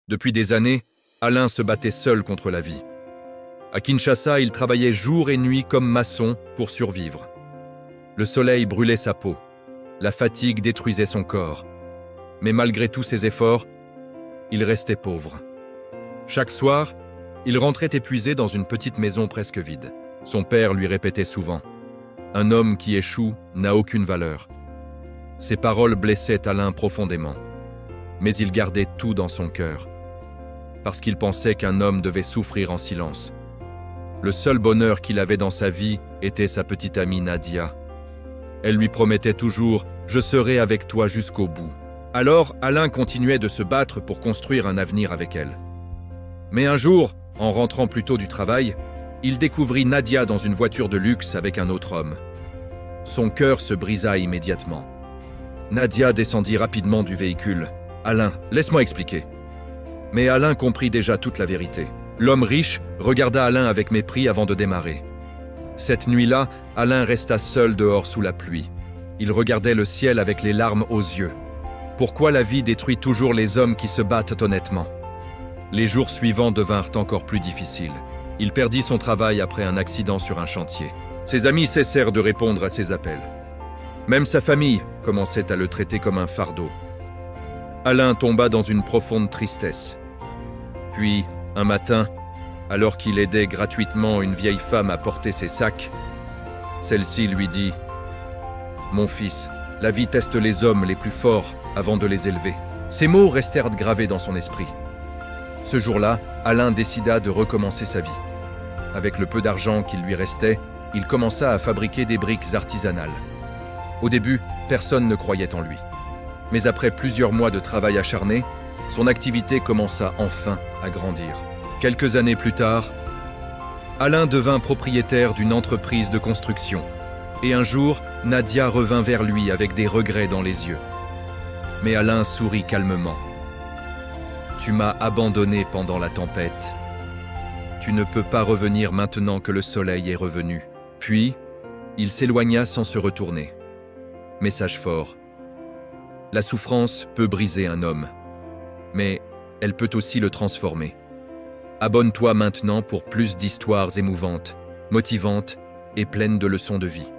Depuis des années, Alain se battait seul contre la vie. À Kinshasa, il travaillait jour et nuit comme maçon pour survivre. Le soleil brûlait sa peau, la fatigue détruisait son corps. Mais malgré tous ses efforts, il restait pauvre. Chaque soir, il rentrait épuisé dans une petite maison presque vide. Son père lui répétait souvent « Un homme qui échoue n'a aucune valeur ». Ces paroles blessaient Alain profondément. Mais il gardait tout dans son cœur, parce qu'il pensait qu'un homme devait souffrir en silence. Le seul bonheur qu'il avait dans sa vie était sa petite amie Nadia. Elle lui promettait toujours « Je serai avec toi jusqu'au bout ». Alors, Alain continuait de se battre pour construire un avenir avec elle. Mais un jour, en rentrant plus tôt du travail, il découvrit Nadia dans une voiture de luxe avec un autre homme. Son cœur se brisa immédiatement. Nadia descendit rapidement du véhicule. « Alain, laisse-moi expliquer. » Mais Alain comprit déjà toute la vérité. L'homme riche regarda Alain avec mépris avant de démarrer. Cette nuit-là, Alain resta seul dehors sous la pluie. Il regardait le ciel avec les larmes aux yeux. Pourquoi la vie détruit toujours les hommes qui se battent honnêtement? Les jours suivants devinrent encore plus difficiles. Il perdit son travail après un accident sur un chantier. Ses amis cessèrent de répondre à ses appels. Même sa famille commençait à le traiter comme un fardeau. Alain tomba dans une profonde tristesse. Puis, un matin, alors qu'il aidait gratuitement une vieille femme à porter ses sacs, celle-ci lui dit « Mon fils, la vie teste les hommes les plus forts avant de les élever. » Ces mots restèrent gravés dans son esprit. Ce jour-là, Alain décida de recommencer sa vie. Avec le peu d'argent qu'il lui restait, il commença à fabriquer des briques artisanales. Au début, personne ne croyait en lui. Mais après plusieurs mois de travail acharné, son activité commença enfin à grandir. Quelques années plus tard, Alain devint propriétaire d'une entreprise de construction. Et un jour, Nadia revint vers lui avec des regrets dans les yeux. Mais Alain sourit calmement. « Tu m'as abandonné pendant la tempête. Tu ne peux pas revenir maintenant que le soleil est revenu. » Puis, il s'éloigna sans se retourner. Message fort. La souffrance peut briser un homme, mais elle peut aussi le transformer. Abonne-toi maintenant pour plus d'histoires émouvantes, motivantes et pleines de leçons de vie.